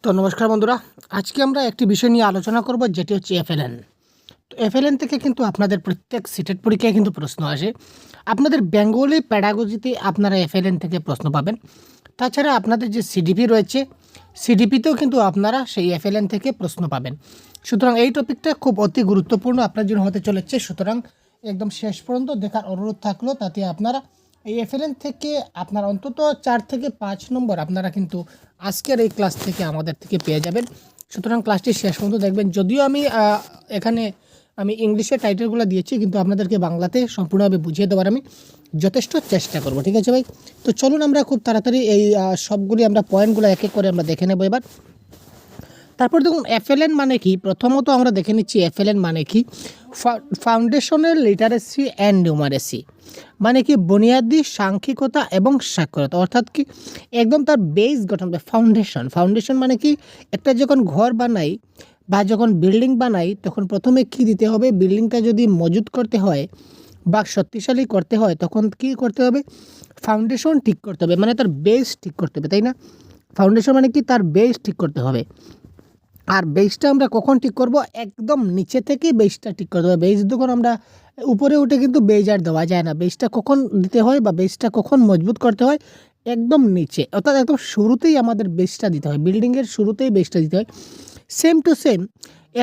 তো নমস্কার বন্ধুরা, আজকে আমরা একটি বিষয় নিয়ে আলোচনা করব যেটি হচ্ছে এফএলএন। তো এফএলএন থেকে কিন্তু আপনাদের প্রত্যেক সিটেট পরীক্ষায় কিন্তু প্রশ্ন আসে। আপনাদের বেঙ্গলি প্যাডাগজিতে আপনারা এফএলএন থেকে প্রশ্ন পাবেন। তাছাড়া আপনাদের যে সিডিপি রয়েছে, সিডিপিতেও কিন্তু আপনারা সেই এফএলএন থেকে প্রশ্ন পাবেন। সুতরাং এই টপিকটা খুব অতি গুরুত্বপূর্ণ আপনার জন্য হতে চলেছে। সুতরাং একদম শেষ পর্যন্ত দেখার অনুরোধ থাকলো, তাতে আপনারা এই এফএলএন থেকে আপনার অন্তত 4 থেকে 5 নম্বর আপনারা কিন্তু আজকের এই ক্লাস থেকে আমাদের থেকে পেয়ে যাবেন। সুতরাং ক্লাসটি শেষ পর্যন্ত দেখবেন। যদিও এখানে আমি ইংলিশে টাইটেলগুলো দিয়েছি, কিন্তু আপনাদেরকে বাংলাতে সম্পূর্ণভাবে বুঝিয়ে দেওয়ার আমি যথেষ্ট চেষ্টা করব। ঠিক আছে ভাই? তো চলুন আমরা খুব তাড়াতাড়ি এই সবগুলি আমরা পয়েন্টগুলো এক এক করে আমরা দেখে নেব এবার। তারপর দেখুন এফএলএন মানে কি। প্রথমত আমরা দেখে নিচ্ছি এফএলএন মানে কি। ফাউন্ডেশনাল লিটারেসি অ্যান্ড নিউমারেসি মানে কি বুনিয়াদি সাংখ্যিকতা এবং সাক্ষরতা, অর্থাৎ কি একদম তার বেস গঠন। ফাউন্ডেশন মানে কি, একটা যখন ঘর বানাই বা যখন বিল্ডিং বানাই তখন প্রথমে কি দিতে হবে, বিল্ডিংটা যদি মজুত করতে হয় বা শক্তিশালী করতে হয় তখন কি করতে হবে, ফাউন্ডেশন ঠিক করতে হবে, মানে তার বেস ঠিক করতে হবে, তাই না? ফাউন্ডেশন মানে কি, তার বেস ঠিক করতে হবে। আর বেসটা আমরা কখন ঠিক করব, একদম নিচে থেকে বেসটা ঠিক করতে হবে। বেস যখন আমরা উপরে উঠে কিন্তু বেজ আর দেওয়া যায় না। বেসটা কখন দিতে হয় বা বেসটা কখন মজবুত করতে হয়, একদম নিচে, অর্থাৎ একদম শুরুতেই আমাদের বেসটা দিতে হয়, বিল্ডিংয়ের শুরুতেই বেসটা দিতে হয়। সেম টু সেম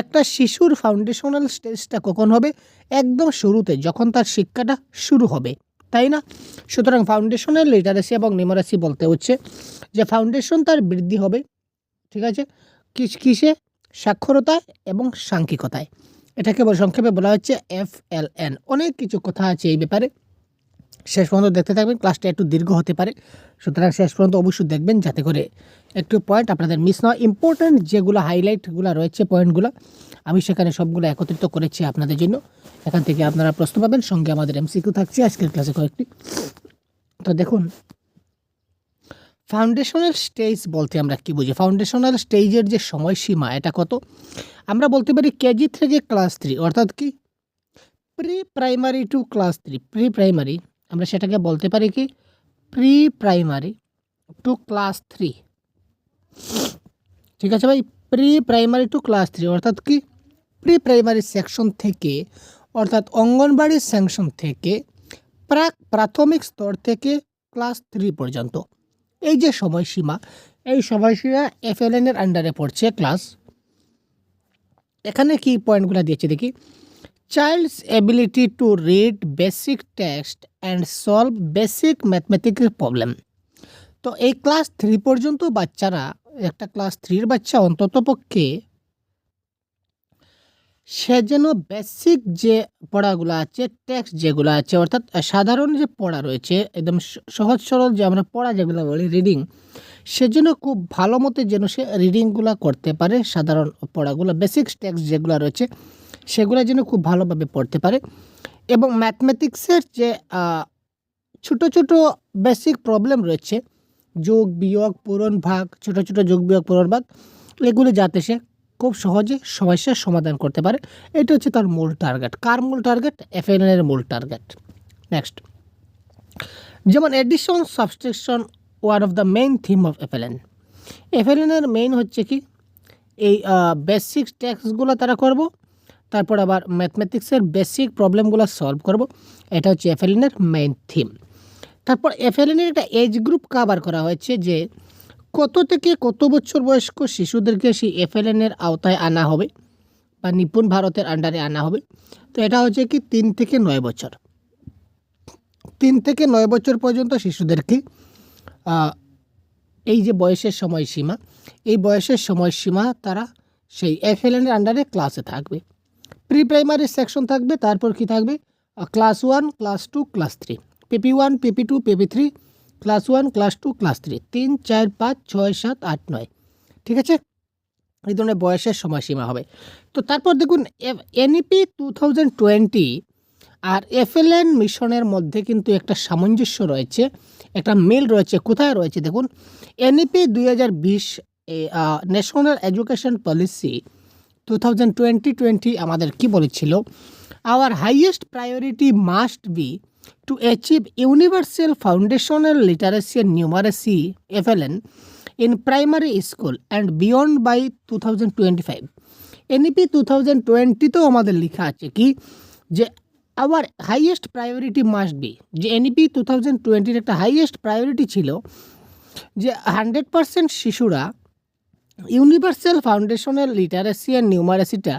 একটা শিশুর ফাউন্ডেশনাল স্টেজটা কখন হবে, একদম শুরুতে, যখন তার শিক্ষাটা শুরু হবে, তাই না? সুতরাং ফাউন্ডেশনাল লিটারেসি এবং নিউমারেসি বলতে হচ্ছে যে ফাউন্ডেশন তার বৃদ্ধি হবে, ঠিক আছে, কিসে, সাক্ষরতায় এবং সাংখ্যিকতায়। এটাকে সংক্ষেপে বলা হচ্ছে এফএলএন। অনেক কিছু কথা আছে এই ব্যাপারে, শেষ পর্যন্ত দেখতে থাকবেন। ক্লাসটা একটু দীর্ঘ হতে পারে, সুতরাং শেষ পর্যন্ত অবশ্যই দেখবেন যাতে করে একটু পয়েন্ট আপনাদের মিস না হয়। ইম্পর্ট্যান্ট যেগুলো হাইলাইটগুলো রয়েছে পয়েন্টগুলো আমি সেখানে সবগুলো একত্রিত করেছি আপনাদের জন্য। এখান থেকে আপনারা প্রশ্ন পাবেন, সঙ্গে আমাদের এমসিকিউ থাকছে আজকের ক্লাসে কয়েকটি। তো দেখুন, ফাউন্ডেশনাল স্টেজ বলতে আমরা কি বুঝি। ফাউন্ডেশনাল স্টেজের যে সময়সীমা এটা কত, আমরা বলতে পারি কেজি থেকে ক্লাস 3, অর্থাৎ কি pre primary to class 3। Pre primary আমরা সেটাকে বলতে পারি কি প্রি প্রাইমারি টু ক্লাস 3। ঠিক আছে ভাই? প্রি প্রাইমারি টু ক্লাস 3 অর্থাৎ কি প্রি প্রাইমারি সেকশন থেকে, অর্থাৎ অঙ্গনবাড়ি সেকশন থেকে প্রাথমিক স্তর থেকে ক্লাস 3 পর্যন্ত এই যে সময়সীমা, এই সময়সীমা এফএলএন এর আন্ডারে পড়ছে ক্লাস। এখানে কি পয়েন্টগুলো দিয়েছে দেখি। Child's ability to read basic text and solve basic mathematical problem. তো এই ক্লাস 3 পর্যন্ত বাচ্চারা, একটা ক্লাস 3 বাচ্চা অন্ততপক্ষে সে যেন বেসিক যে পড়াগুলো আছে, টেক্সট যেগুলো আছে, অর্থাৎ সাধারণ যে পড়া রয়েছে, একদম সহজ সরল যে আমরা পড়া যেগুলো বলি রিডিং, সেজন্য খুব ভালো মতো যেন সে রিডিংগুলো করতে পারে। সাধারণ পড়াগুলো, বেসিক টেক্সট যেগুলো রয়েছে সেগুলো যেন খুব ভালোভাবে পড়তে পারে। এবং ম্যাথমেটিক্সের যে ছোট ছোট বেসিক প্রবলেম রয়েছে, যোগ বিয়োগ পূরণ ভাগ, ছোট ছোট যোগ বিয়োগ পূরণ ভাগ, এগুলি যাতে সে খুব সহজে সমস্যার সমাধান করতে পারে, এটা হচ্ছে তার মূল টার্গেট। কার মূল টার্গেট? এফএলএন এর মূল টার্গেট। নেক্সট, যেমন addition subtraction one of the main theme of FLN. FLN এর মেইন হচ্ছে কি এই বেসিক টেক্সটগুলো তারা করব, তারপর আবার ম্যাথমেটিক্সের বেসিক প্রবলেমগুলো সলভ করব, এটা হচ্ছে এফএলএন এর মেইন থিম। তারপর এফএলএন এর একটা এজ গ্রুপ কভার করা হয়েছে, যে কত থেকে কত বছর বয়স্ক শিশুদেরকে সেই এফএলএন এর আওতায় আনা হবে বা নিপুণ ভারতের আন্ডারে আনা হবে। তো এটা হচ্ছে কি 3 থেকে 9 বছর, 3 থেকে 9 বছর পর্যন্ত শিশুদেরকে এই যে বয়সের সময়সীমা, এই বয়সের সময়সীমা তারা সেই এফএলএন এর আন্ডারে ক্লাসে থাকবে। প্রি প্রাইমারি সেকশন থাকবে, তারপর কি থাকবে ক্লাস 1, ক্লাস 2, ক্লাস 3, পিপি 1, পিপি 2, পিপি 3, ক্লাস 1, ক্লাস 2, ক্লাস 3, 3, 4, 5, 6, 7, 8, 9। ঠিক আছে? এই ধরনের বয়সের সময়সীমা হবে। তো তারপর দেখুন এনইপি 2020 আর এফএলএন মিশনের মধ্যে কিন্তু একটা সামঞ্জস্য রয়েছে, একটা মিল রয়েছে। কোথায় রয়েছে দেখুন, এনইপি 2020 ন্যাশনাল এডুকেশন পলিসি 2020 আমাদের কি বলেছিল, our highest priority must be to achieve universal foundational literacy and numeracy FLN in primary school and beyond by 2025. NEP 2020 তো আমাদের লেখা আছে কি যে our highest priority must be, যে NEP 2020 একটা হাইয়েস্ট প্রায়োরিটি ছিল যে 100% শিশুরা ইউনিভার্সাল ফাউন্ডেশনাল লিটারেসি অ্যান্ড নিউমারেসিটা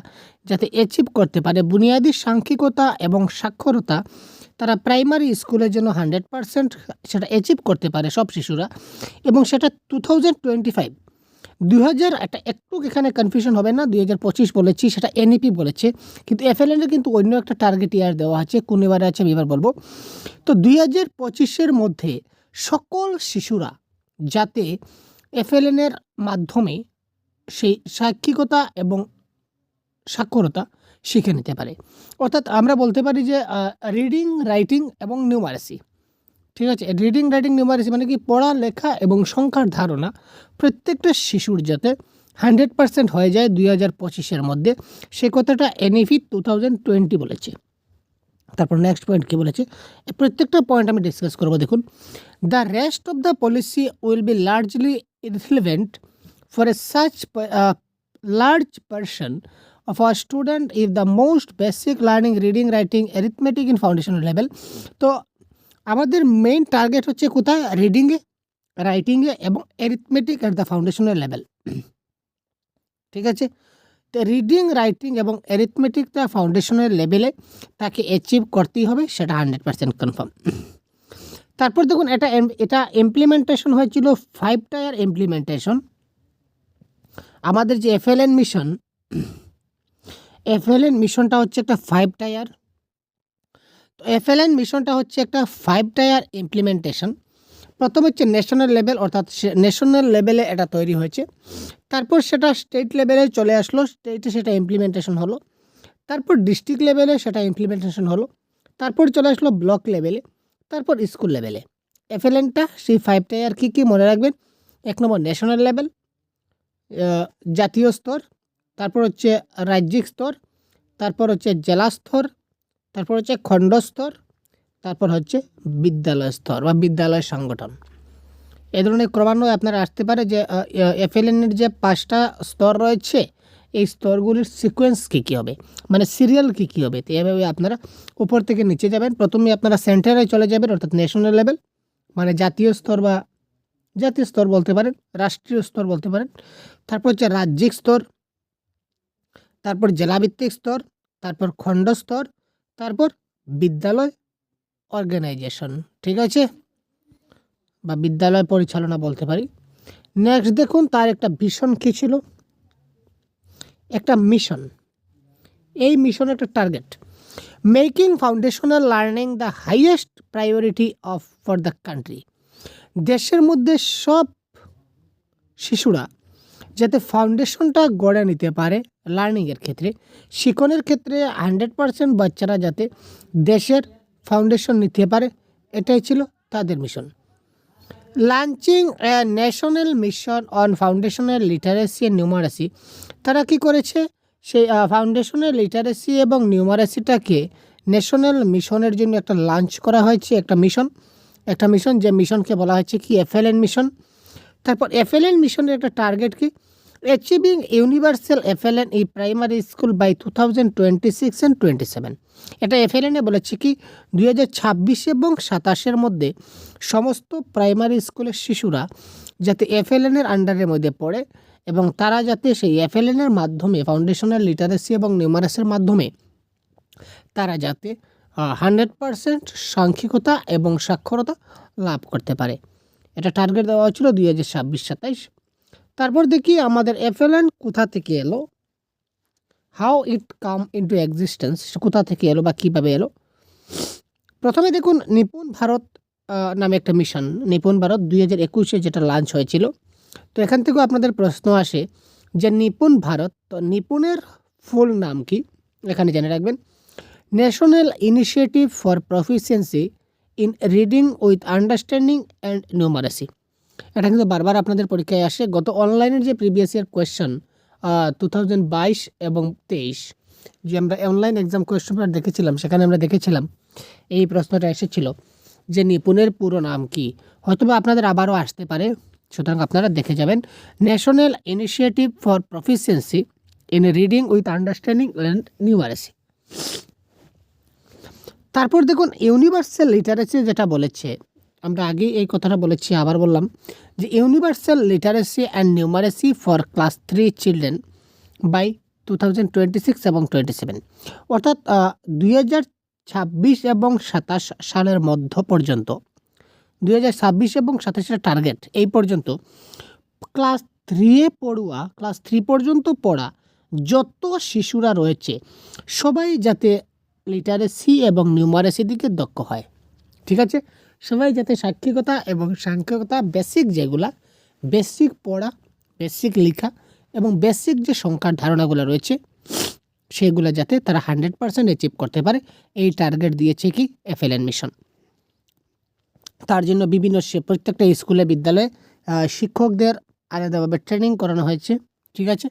যাতে অ্যাচিভ করতে পারে, বুনিয়াদী সাংখ্যিকতা এবং সাক্ষরতা তারা প্রাইমারি স্কুলের জন্য 100% সেটা অ্যাচিভ করতে পারে সব শিশুরা, এবং সেটা 2025 2000 একটু এখানে কনফিউশন হবে না, 2025 বলেছি, সেটা NEP বলেছে, কিন্তু FLN এর কিন্তু অন্য একটা টার্গেট ইয়ার দেওয়া আছে, কোন এবারে আছে আমি এবার বলবো। তো 2025-এর মধ্যে সকল শিশুরা যাতে FLN এর মাধ্যমে সেই সাক্ষিকতা এবং সাক্ষরতা শিখে নিতে পারে। অর্থাৎ আমরা বলতে পারি যে রিডিং, রাইটিং এবং নিউমারেসি, ঠিক আছে, রিডিং, রাইটিং, নিউমারেসি মানে কি পড়া, লেখা এবং সংখ্যার ধারণা প্রত্যেকটা শিশুর যাতে 100% হয়ে যায় 2025-এর মধ্যে, সে কথাটা NEP 2020 বলেছে। তারপর নেক্সট পয়েন্ট কী বলেছে, প্রত্যেকটা পয়েন্ট আমি ডিসকাস করবো। দেখুন, the rest of the policy will be largely irrelevant for a such large person of our student if the most basic learning reading, writing, arithmetic in foundational level. তো আমাদের main target হচ্ছে কোথায়, রিডিংয়ে, রাইটিংয়ে এবং arithmetic at the foundational level, ঠিক আছে। তো reading, writing এবং অ্যারিথমেটিকটা foundational লেভেলে তাকে অ্যাচিভ করতেই হবে, সেটা 100% কনফার্ম। তারপর দেখুন, এটা ইমপ্লিমেন্টেশন হয়েছিল 5 টায়ার ইমপ্লিমেন্টেশন। আমাদের যে FLN মিশনটা হচ্ছে একটা 5 টায়ার। তো FLN মিশনটা হচ্ছে একটা 5 টায়ার ইমপ্লিমেন্টেশন। প্রথম হচ্ছে ন্যাশনাল লেভেল, অর্থাৎ ন্যাশনাল লেভেলে এটা তৈরি হয়েছে, তারপর সেটা স্টেট লেভেলে চলে আসলো, স্টেটে সেটা ইমপ্লিমেন্টেশন হলো, তারপর ডিস্ট্রিক্ট লেভেলে সেটা ইমপ্লিমেন্টেশন হলো, তারপর চলে আসলো ব্লক লেভেলে, তারপর স্কুল লেভেলে। FLNটা সেই 5 টায়ার কী মনে রাখবেন, 1 নম্বর ন্যাশনাল লেভেল, জাতীয় স্তর, তারপর হচ্ছে রাজ্যিক স্তর, তারপর হচ্ছে জেলা স্তর, তারপর হচ্ছে খণ্ড স্তর, তারপর হচ্ছে বিদ্যালয় স্তর বা বিদ্যালয় সংগঠন। এ ধরনের ক্রমান্বয়ে আপনারা আসতে পারে যে FLN-এর যে 5টা স্তর রয়েছে, এই স্তরগুলির সিকোয়েন্স কী হবে, মানে সিরিয়াল কী হবে। তো এভাবে আপনারা উপর থেকে নিচে যাবেন। প্রথমে আপনারা সেন্টারে চলে যাবেন, অর্থাৎ ন্যাশনাল লেভেল মানে জাতীয় স্তর বা জাতীয় স্তর বলতে পারেন, রাষ্ট্রীয় স্তর বলতে পারেন, তারপর হচ্ছে রাজ্যিক স্তর, তারপর জেলাভিত্তিক স্তর, তারপর খণ্ড স্তর, তারপর বিদ্যালয় অর্গানাইজেশন, ঠিক আছে, বা বিদ্যালয় পরিচালনা বলতে পারি। নেক্সট দেখুন, তার একটা ভিশন কী ছিল, একটা মিশন। এই মিশন একটা target, making foundational learning the highest priority of for the country. দেশের মধ্যে সব শিশুরা যাতে ফাউন্ডেশনটা গড়ে নিতে পারে লার্নিংয়ের ক্ষেত্রে, শিক্ষণের ক্ষেত্রে 100% বাচ্চারা যাতে দেশের ফাউন্ডেশন নিতে পারে, এটাই ছিল তাদের মিশন। Launching a national mission on foundational literacy and numeracy, তারা কী করেছে, সেই ফাউন্ডেশনাল লিটারেসি এবং নিউমারেসিটাকে ন্যাশনাল মিশনের জন্য একটা লঞ্চ করা হয়েছে, একটা মিশন, যে মিশনকে বলা হয়েছে কি FLN মিশন। তারপর FLN মিশনের একটা টার্গেট কি, অ্যাচিভিং ইউনিভার্সাল FLN এই প্রাইমারি স্কুল বাই 2026 অ্যান্ড 27। এটা FLN-এ বলেছে কি 2026 এবং 27-এর মধ্যে সমস্ত প্রাইমারি স্কুলের শিশুরা যাতে FLN-এর আন্ডারের মধ্যে পড়ে এবং তারা যাতে সেই FLN-এর মাধ্যমে ফাউন্ডেশনাল লিটারেসি এবং নিউমারেসির মাধ্যমে তারা যাতে 100% সাংখ্যিকতা এবং সাক্ষরতা লাভ করতে পারে। এটা টার্গেট দেওয়া হচ্ছিল 2026-27। তারপর দেখি আমাদের FLN কোথা থেকে এলো, how it come into existence, কোথা থেকে এলো বা কীভাবে এলো। প্রথমে দেখুন, নিপুণ ভারত নামে একটা মিশন, নিপুণ ভারত 2021-এ যেটা লঞ্চ হয়েছিল। তো এখান থেকেও আপনাদের প্রশ্ন আসে যে নিপুণ ভারত, তো নিপুণের ফুল নাম কি, এখানে জেনে রাখবেন, national initiative for proficiency in reading with understanding and numeracy. এটা কিন্তু বারবার আপনাদের পরীক্ষায় আসে। গত অনলাইনের যে প্রিভিয়াস ইয়ার কোয়েশ্চন 2022 এবং 23 যে আমরা অনলাইন এক্সাম কোয়েশ্চন পেপার দেখেছিলাম, সেখানে আমরা দেখেছিলাম এই প্রশ্নটা এসেছিল যে নিপুণের পুরো নাম কি। হয়তোবা আপনাদের আবারও আসতে পারে সুতরাং আপনারা দেখে যাবেন national initiative for proficiency in reading with understanding and numeracy. তারপর দেখুন ইউনিভার্সাল লিটারেসি যেটা বলেছে, আমরা আগেই এই কথাটা বলেছি, আবার বললাম যে universal literacy and numeracy for class 3 children by 2026 এবং 27, অর্থাৎ 2026 এবং 27 সালের মধ্য পর্যন্ত, 2026 এবং 27 টার্গেট এই পর্যন্ত ক্লাস 3 পড়ুয়া, ক্লাস 3 পর্যন্ত পড়া যত শিশুরা রয়েছে সবাই যাতে লিটারেসি এবং নিউমারেসি দিকে দক্ষ হয়। ঠিক আছে, সবাই যাতে সাক্ষরিকতা এবং সাংখ্যিকতা বেসিক, যেগুলা বেসিক পড়া, বেসিক লেখা এবং বেসিক যে সংখ্যার ধারণাগুলো রয়েছে সেগুলো যাতে তারা 100% অ্যাচিভ করতে পারে, এই টার্গেট দিয়েছে কি FLN মিশন। তার জন্য বিভিন্ন প্রত্যেকটা স্কুলে, বিদ্যালয়ে শিক্ষকদের আলাদাভাবে ট্রেনিং করানো হয়েছে। ঠিক আছে,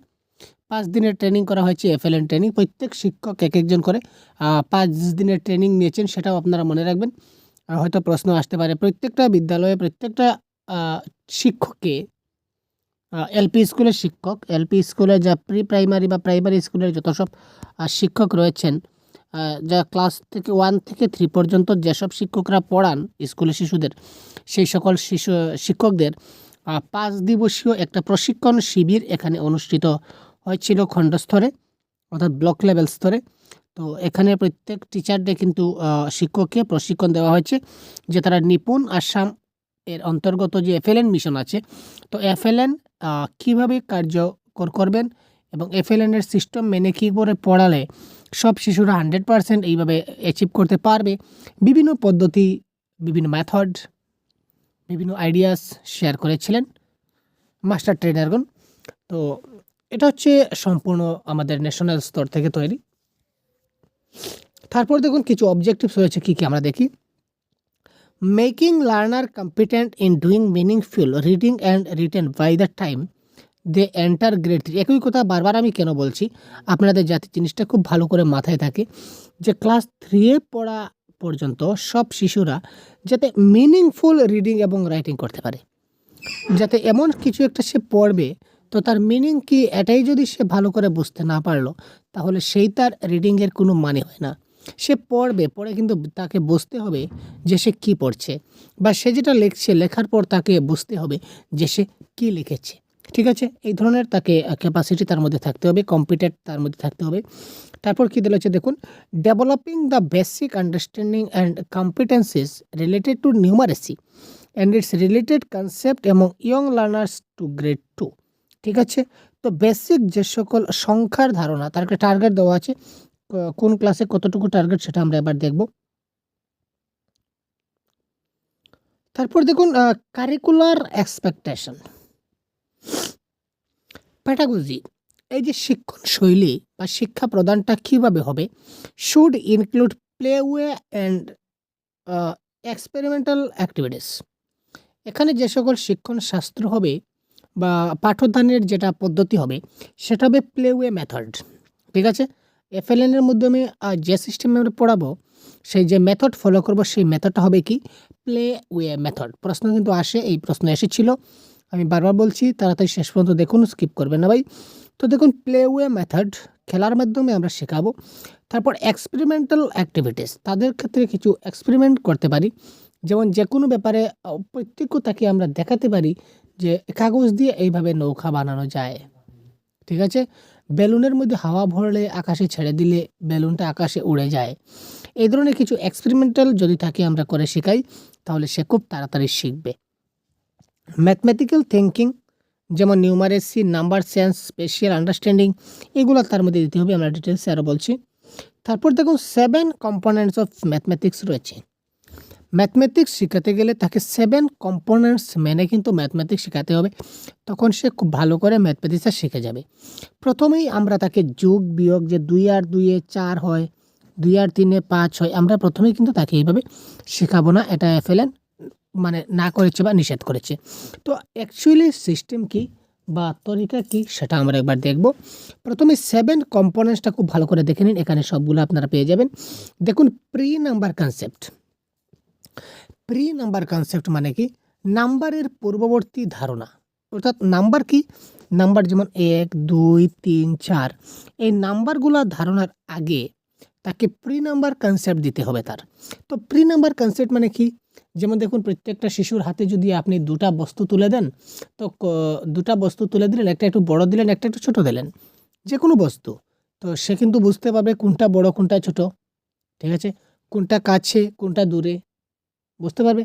5 দিনের ট্রেনিং করা হয়েছে, FLN ট্রেনিং। প্রত্যেক শিক্ষক এক একজন করে 5 দিনের ট্রেনিং নিয়েছেন, সেটাও আপনারা মনে রাখবেন। হয়তো প্রশ্ন আসতে পারে, প্রত্যেকটা বিদ্যালয়ে প্রত্যেকটা শিক্ষককে, এলপি স্কুলের শিক্ষক, এলপি স্কুলে যা প্রি প্রাইমারি বা প্রাইমারি স্কুলের যত সব শিক্ষক রয়েছেন, যা ক্লাস থেকে 1 থেকে 3 পর্যন্ত যেসব শিক্ষকরা পড়ান স্কুলের শিশুদের, সেই সকল শিক্ষকদের 5 দিবসীয় একটা প্রশিক্ষণ শিবির এখানে অনুষ্ঠিত হয়েছিল খণ্ডস্তরে, অর্থাৎ ব্লক লেভেল স্তরে। তো এখানে প্রত্যেক টিচারদের কিন্তু শিক্ষককে প্রশিক্ষণ দেওয়া হয়েছে যে তারা নিপুণ আসাম এর অন্তর্গত যে FLN মিশন আছে, তো FLN কীভাবে কার্যকর করবেন এবং FLN এর সিস্টেম মেনে কী করে পড়ালে সব শিশুরা 100% এইভাবে অ্যাচিভ করতে পারবে, বিভিন্ন পদ্ধতি, বিভিন্ন মেথড, বিভিন্ন আইডিয়াস শেয়ার করেছিলেন মাস্টার ট্রেনারগণ। তো এটা হচ্ছে সম্পূর্ণ আমাদের ন্যাশনাল স্তর থেকে তৈরি। তারপর দেখুন কিছু অবজেক্টিভস রয়েছে, কী কী আমরা দেখি। Making learner competent in doing meaningful reading and written by the time they enter grade 3। একই কথা বারবার আমি কেন বলছি, আপনাদের যাতে জিনিসটা খুব ভালো করে মাথায় থাকে যে ক্লাস 3 পড়া পর্যন্ত সব শিশুরা যাতে মিনিংফুল রিডিং এবং রাইটিং করতে পারে, যাতে এমন কিছু একটা সে পড়বে তো তার মিনিং কি এটাই যদি সে ভালো করে বুঝতে না পারলো তাহলে সেই তার রিডিংয়ের কোনো মানে হয় না। সে পড়বে, পড়ে কিন্তু তাকে বুঝতে হবে যে সে কী পড়ছে, বা সে যেটা লিখছে লেখার পর তাকে বুঝতে হবে যে সে কী লিখেছে। ঠিক আছে, এই ধরনের তাকে ক্যাপাসিটি তার মধ্যে থাকতে হবে, কম্পিটেন্ট তার মধ্যে থাকতে হবে। তারপর কী দিয়েছে দেখুন, developing the basic understanding and competencies related to numeracy and its related concept এবং ইয়ং লার্নার্স টু গ্রেড 2। ঠিক আছে, তো বেসিক যে সকল সংখ্যার ধারণা, তার একটা টার্গেট দেওয়া আছে, কোন ক্লাসে কতটুকু টার্গেট সেটা আমরা এবার দেখব। তারপর দেখুন কারিকুলার এক্সপেকটেশন, প্যাডাগজি, এই যে শিক্ষণ শৈলী বা শিক্ষা প্রদানটা কীভাবে হবে, should include play way and experimental activities. এখানে যে সকল শিক্ষণ শাস্ত্র হবে বা পাঠদানের যেটা পদ্ধতি হবে সেটা হবে প্লেওয়ে মেথড। ঠিক আছে, FLN এর মাধ্যমে যে সিস্টেমে আমরা পড়াবো, সেই যে মেথড ফলো করব সেই মেথডটা হবে কি প্লেওয়ে মেথড। প্রশ্ন কিন্তু আসে, এই প্রশ্ন এসেছিল, আমি বারবার বলছি তাড়াতাড়ি শেষ পর্যন্ত দেখুন, স্কিপ করবেন না ভাই। তো দেখুন প্লেওয়ে মেথড, খেলার মাধ্যমে আমরা শেখাবো। তারপর এক্সপেরিমেন্টাল অ্যাক্টিভিটিস, তাদের ক্ষেত্রে কিছু এক্সপেরিমেন্ট করতে পারি, যেমন যে কোনো ব্যাপারে প্রত্যেকটাকে আমরা দেখাতে পারি যে কাগজ দিয়ে এইভাবে নৌকা বানানো যায়। ঠিক আছে, বেলুনের মধ্যে হাওয়া ভরলে আকাশে ছেড়ে দিলে বেলুনটা আকাশে উড়ে যায়। এই ধরনের কিছু এক্সপেরিমেন্টাল যদি তাকে আমরা করে শেখাই তাহলে সে খুব তাড়াতাড়ি শিখবে। ম্যাথমেটিক্যাল থিঙ্কিং, যেমন numeracy, number sense, special understanding, এগুলো তার মধ্যে দিতে হবে, আমরা ডিটেলসে আরও বলছি। তারপর দেখুন 7 কম্পোনেন্টস অফ ম্যাথমেটিক্স রয়েছে। ম্যাথমেটিক্স শেখাতে গেলে তাকে 7 কম্পোনেন্টস মেনে কিন্তু ম্যাথমেটিক্স শেখাতে হবে, তখন সে খুব ভালো করে ম্যাথমেটিক্সটা শিখে যাবে। প্রথমেই আমরা তাকে যোগ বিয়োগ, যে 2 আর 2 4 হয়, 2 আর 3 5 হয়, আমরা প্রথমেই কিন্তু তাকে এইভাবে শেখাবো না, এটা FLN মানে না করেছে বা নিষেধ করেছে। তো অ্যাকচুয়ালি সিস্টেম কি বা তরিকা কি সেটা আমরা একবার দেখব। প্রথমে 7 কম্পোনেন্টসটা খুব ভালো করে দেখে নিন, এখানে সবগুলো আপনারা পেয়ে যাবেন। দেখুন pre number concept, pre number concept মানে কি, নাম্বারের পূর্ববর্তী ধারণা, অর্থাৎ নাম্বার কি, নাম্বার যেমন 1 2 3 4, এই নাম্বারগুলো ধারণার আগে তাকে প্রি নাম্বার কনসেপ্ট দিতে হবে তার। তো প্রি নাম্বার কনসেপ্ট মানে কি, যেমন দেখুন প্রত্যেকটা শিশুর হাতে যদি আপনি দুটা বস্তু তুলে দেন, তো দুটা বস্তু তুলে দিলেন, একটা একটু বড় দিলেন, একটা একটু ছোট দিলেন, যে কোনো বস্তু, তো সে কিন্তু বুঝতে পারবে কোনটা বড় কোনটা ছোট, ঠিক আছে, কোনটা কাছে কোনটা দূরে, বুঝতে পারবে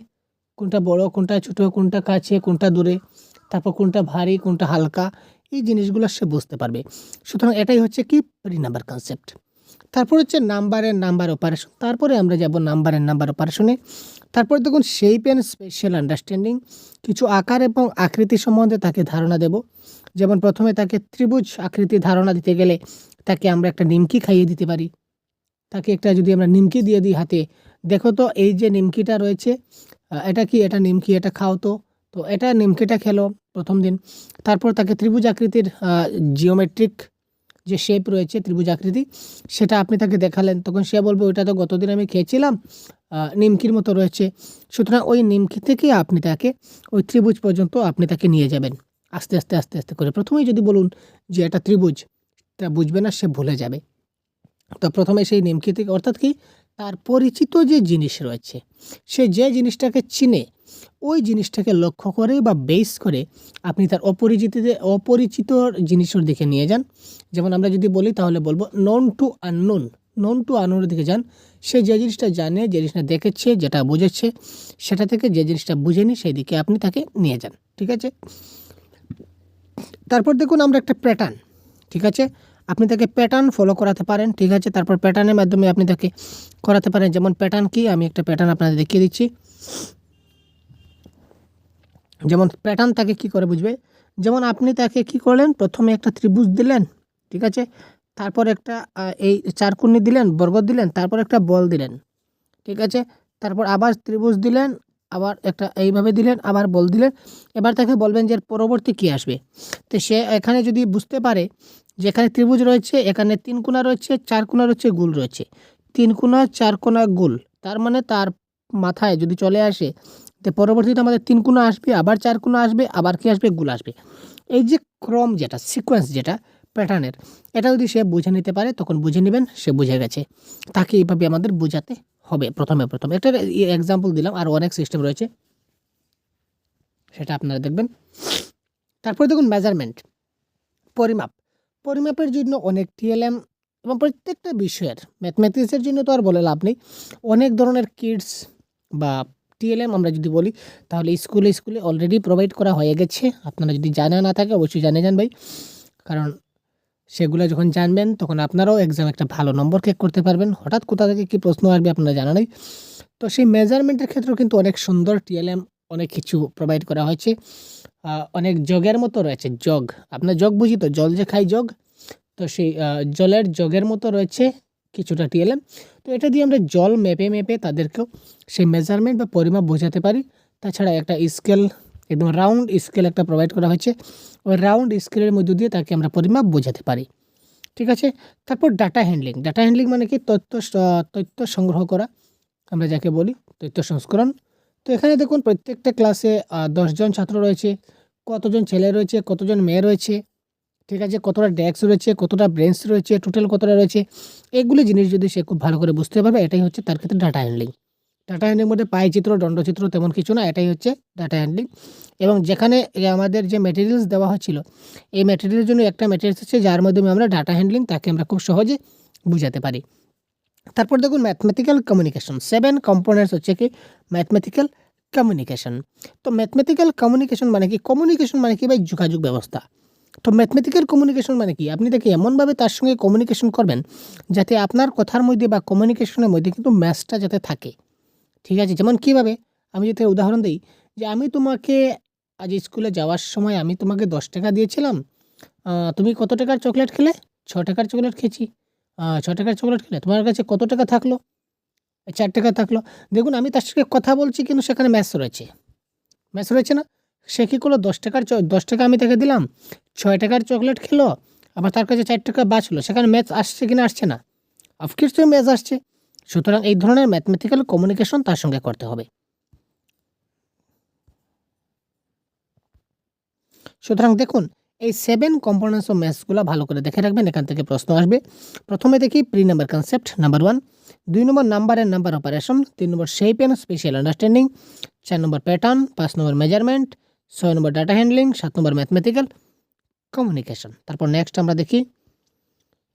কোনটা বড় কোনটা ছোট, কোনটা কাছে কোনটা দূরে, তারপর কোনটা ভারী কোনটা হালকা, এই জিনিসগুলো সে বুঝতে পারবে। সুতরাং এটাই হচ্ছে কি প্রি নাম্বার কনসেপ্ট। তারপর হচ্ছে নাম্বারের নাম্বার অপারেশন, তারপরে আমরা যাব নাম্বারের নাম্বার অপারেশনে। তারপর দেখুন শেপ অ্যান্ড স্পেশাল আন্ডারস্ট্যান্ডিং, কিছু আকার এবং আকৃতি সম্বন্ধে তাকে ধারণা দেব। যেমন প্রথমে তাকে ত্রিভুজ আকৃতির ধারণা দিতে গেলে তাকে আমরা একটা নিমকি খাইয়ে দিতে পারি। তাকে একটা যদি আমরা নিমকি দিয়ে দিই হাতে, দেখো তো এই যে নিমকিটা রয়েছে, এটা কি, এটা নিমকি, এটা খাও তো। তো এটা নিমকিটা খেলো প্রথম দিন। তারপর তাকে ত্রিভুজ আকৃতির জিওমেট্রিক যে শেপ রয়েছে ত্রিভুজ আকৃতি, সেটা আপনি তাকে দেখালেন, তখন সে বলবে ওইটা তো গতদিন আমি খেয়েছিলাম, নিমকির মতো রয়েছে। সুতরাং ওই নিমকি থেকে আপনি তাকে ওই ত্রিভুজ পর্যন্ত আপনি তাকে নিয়ে যাবেন আস্তে আস্তে আস্তে আস্তে করে। প্রথমেই যদি বলুন যে এটা ত্রিভুজ, তা বুঝবে না, সে ভুলে যাবে। তো প্রথমে সেই নিমকি থেকে, অর্থাৎ কি, তার পরিচিত যে জিনিস রয়েছে, সে যে জিনিসটাকে চিনে, ওই জিনিসটাকে লক্ষ্য করে বা বেস করে আপনি তার অপরিচিত জিনিসের দিকে নিয়ে যান। যেমন আমরা যদি বলি তাহলে বলবো known to unknown, known to আননোনের দিকে যান। সে যে জিনিসটা জানে, যে জিনিসটা দেখেছে, যেটা বুঝেছে, সেটা থেকে যে জিনিসটা বুঝেনি সেই দিকে আপনি তাকে নিয়ে যান, ঠিক আছে। তারপর দেখুন আমরা একটা প্যাটার্ন, ঠিক আছে, আপনি তাকে প্যাটার্ন ফলো করাতে পারেন, ঠিক আছে। তারপর প্যাটার্নের মাধ্যমে আপনি তাকে করাতে পারেন। যেমন প্যাটার্ন কি, আমি একটা প্যাটার্ন আপনাদের দেখিয়ে দিচ্ছি। যেমন প্যাটার্ন তাকে কি করে বুঝবে, যেমন আপনি তাকে কি করলেন, প্রথমে একটা ত্রিভুজ দিলেন, ঠিক আছে, তারপর একটা এই চারকোণী দিলেন, বর্গ দিলেন, তারপর একটা বল দিলেন, ঠিক আছে, তারপর আবার ত্রিভুজ দিলেন, আবার একটা এইভাবে দিলেন, আবার বল দিলেন। এবার তাকে বলবেন যে এর পরবর্তী কী আসবে। তো সে এখানে যদি বুঝতে পারে যে এখানে ত্রিভুজ রয়েছে, এখানে তিন কোণা রয়েছে, চার কোণা রয়েছে, গুল রয়েছে, তিন কোণা চার কোণা গুল, তার মানে তার মাথায় যদি চলে আসে তো পরবর্তীতে আমাদের তিন কোণা আসবে, আবার চার কোণা আসবে, আবার কি আসবে, গুল আসবে। এই যে ক্রম যেটা, সিকোয়েন্স যেটা প্যাটার্নের, এটা যদি সে বুঝে নিতে পারে তখন বুঝে নেবেন সে বুঝে গেছে। তাকে এইভাবে আমাদের বোঝাতে হবে প্রথমে প্রথমে। একটা এক্সাম্পল দিলাম, আর অনেক সিস্টেম রয়েছে, সেটা আপনারা দেখবেন। তারপরে দেখুন মেজারমেন্ট, পরিমাপ। পরিমাপের জন্য অনেক টিএলএম এবং প্রত্যেকটা বিষয়ের, ম্যাথমেটিক্সের জন্য তো আর বলে লাভ নেই, অনেক ধরনের কিটস বা টিএলএম আমরা যদি বলি তাহলে স্কুলে স্কুলে অলরেডি প্রোভাইড করা হয়ে গেছে। আপনারা যদি জানা না থাকে অবশ্যই জানে যান ভাই, কারণ সেগুলো যখন জানবেন তখন আপনারাও এক্সাম একটা ভালো নম্বর ক্র্যাক করতে পারবেন। হঠাৎ কোথা থেকে কী প্রশ্ন আসবে আপনারা জানা নেই। তো সেই মেজারমেন্টের ক্ষেত্রেও কিন্তু অনেক সুন্দর টিএলএম অনেক কিছু প্রোভাইড করা হয়েছে। অনেক জগের মতো রয়েছে, জগ, আপনার জগ বুঝি তো, জল যে খাই জগ, তো সেই জলের জগের মতো রয়েছে কিছুটা টিএলএম। তো এটা দিয়ে আমরা জল মেপে মেপে তাদেরকেও সেই মেজারমেন্ট বা পরিমাপ বোঝাতে পারি। তাছাড়া একটা স্কেল, একদম রাউন্ড স্কেল একটা প্রোভাইড করা হয়েছে, ওই রাউন্ড স্কেলের মধ্য দিয়ে তাকে আমরা পরিমাপ বোঝাতে পারি, ঠিক আছে। তারপর ডাটা হ্যান্ডলিং, ডাটা হ্যান্ডলিং মানে কি, তথ্য সংগ্রহ করা, আমরা যাকে বলি তথ্য সংস্করণ। তো এখানে দেখুন প্রত্যেকটা ক্লাসে 10 জন ছাত্র রয়েছে, কতজন ছেলে রয়েছে, কতজন মেয়ে রয়েছে, ঠিক আছে, কতটা ডেস্ক রয়েছে, কতটা বেঞ্চ রয়েছে, টোটাল কতটা রয়েছে, এগুলি জিনিস যদি সে খুব ভালো করে বুঝতে পারবে, এটাই হচ্ছে তার ক্ষেত্রে ডাটা হ্যান্ডলিং। ডাটা হ্যান্ডলিং মধ্যে পাইচিত্র, দণ্ডচিত্র তেমন কিছু না, এটাই হচ্ছে ডাটা হ্যান্ডলিং। এবং যেখানে আমাদের যে ম্যাটেরিয়ালস দেওয়া হচ্ছিল, এই ম্যাটেরিয়ালের জন্য একটা ম্যাটেরিয়ালস আছে যার মাধ্যমে আমরা ডাটা হ্যান্ডলিং তাকে আমরা খুব সহজে বুঝাতে পারি। তারপর দেখুন ম্যাথমেটিক্যাল কমিউনিকেশন, 7 কম্পোনেন্টস হচ্ছে কি ম্যাথমেটিক্যাল কমিউনিকেশন। তো ম্যাথমেটিক্যাল কমিউনিকেশন মানে কি, কমিউনিকেশন মানে কি ভাই, যোগাযোগ ব্যবস্থা। তো ম্যাথমেটিক্যাল কমিউনিকেশন মানে কি, আপনি তাকে এমনভাবে তার সঙ্গে কমিউনিকেশন করবেন যাতে আপনার কথার মধ্যে বা কমিউনিকেশনের মধ্যে কিন্তু ম্যাচটা যাতে থাকে, ঠিক আছে। যেমন কীভাবে, আমি যদি উদাহরণ দিই যে আমি তোমাকে আজ স্কুলে যাওয়ার সময় আমি তোমাকে 10 টাকা দিয়েছিলাম, তুমি কত টাকার চকলেট খেলে, 6 টাকার চকলেট খেয়েছি, 6 টাকার চকলেট খেলে, তোমার কাছে কত টাকা থাকলো, 4 টাকা থাকলো। দেখুন আমি তার সঙ্গে কথা বলছি কিন্তু সেখানে ম্যাথস রয়েছে, ম্যাথস রয়েছে না। সে কী করলো, 10 টাকা আমি তাকে দিলাম, 6 টাকার চকলেট খেলো, আবার তার কাছে 4 টাকা বাঁচলো, সেখানে ম্যাথস আসছে কিনা আসছে না, অফকোর্স তো ম্যাথস আসছে। সুতরাং এই ধরনের ম্যাথমেটিক্যাল কমিউনিকেশন তার সঙ্গে করতে হবে। সুতরাং দেখুন এই 7 কম্পোনেন্টস অফ ম্যাথসগুলো ভালো করে দেখে রাখবেন, এখান থেকে প্রশ্ন আসবে। প্রথমে দেখি pre number concept number 1, 2 number number and number operation, 3 number shape and special understanding, 4 number pattern, 5 number measurement, 6 number data handling, 7 number mathematical communication. তারপর নেক্সট আমরা দেখি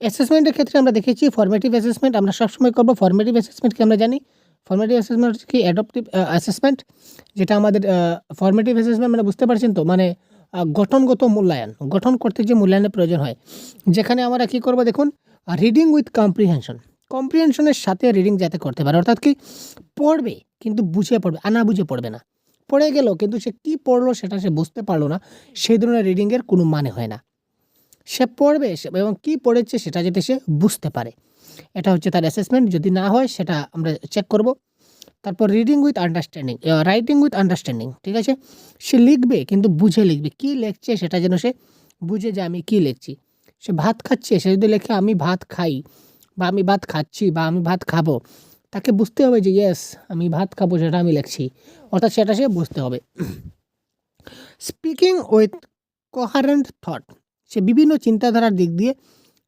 অ্যাসেসমেন্টের ক্ষেত্রে আমরা দেখেছি ফর্মেটিভ অ্যাসেসমেন্ট আমরা সবসময় করবো। ফর্মেটিভ অ্যাসেসমেন্টকে আমরা জানি, ফর্মেটিভ অ্যাসেসমেন্ট হচ্ছে কি অ্যাডপটিভ অ্যাসেসমেন্ট, যেটা আমাদের ফর্মেটিভ অ্যাসেসমেন্ট মানে বুঝতে পারছেন তো, মানে গঠনগত মূল্যায়ন, গঠন করতে যে মূল্যায়নের প্রয়োজন হয়, যেখানে আমরা কি করব দেখুন রিডিং উইথ কম্প্রিহেনশনের সাথে রিডিং যাতে করতে পারে, অর্থাৎ কি পড়বে কিন্তু বুঝে পড়বে, আনা বুঝে পড়বে না, পড়ে গেল কিন্তু সে কী পড়লো সেটা সে বুঝতে পারলো না, সেই ধরনের রিডিংয়ের কোনো মানে হয় না। সে পড়বে এবং কী পড়েছে সেটা যাতে সে বুঝতে পারে, এটা হচ্ছে তার অ্যাসেসমেন্ট। যদি না হয় সেটা আমরা চেক করব। তারপর reading with understanding, writing with understanding, ঠিক আছে, সে লিখবে কিন্তু বুঝে লিখবে, কী লিখছে সেটা যেন সে বুঝে যে আমি কী লিখছি। সে ভাত খাচ্ছে, সে যদি লেখে আমি ভাত খাই বা আমি ভাত খাচ্ছি বা আমি ভাত খাবো, তাকে বুঝতে হবে যে ইয়েস আমি ভাত খাবো সেটা আমি লিখছি, অর্থাৎ সেটা সে বুঝতে হবে। স্পিকিং উইথ কোহারেন্ট থট, সে বিভিন্ন চিন্তাধারার দিক দিয়ে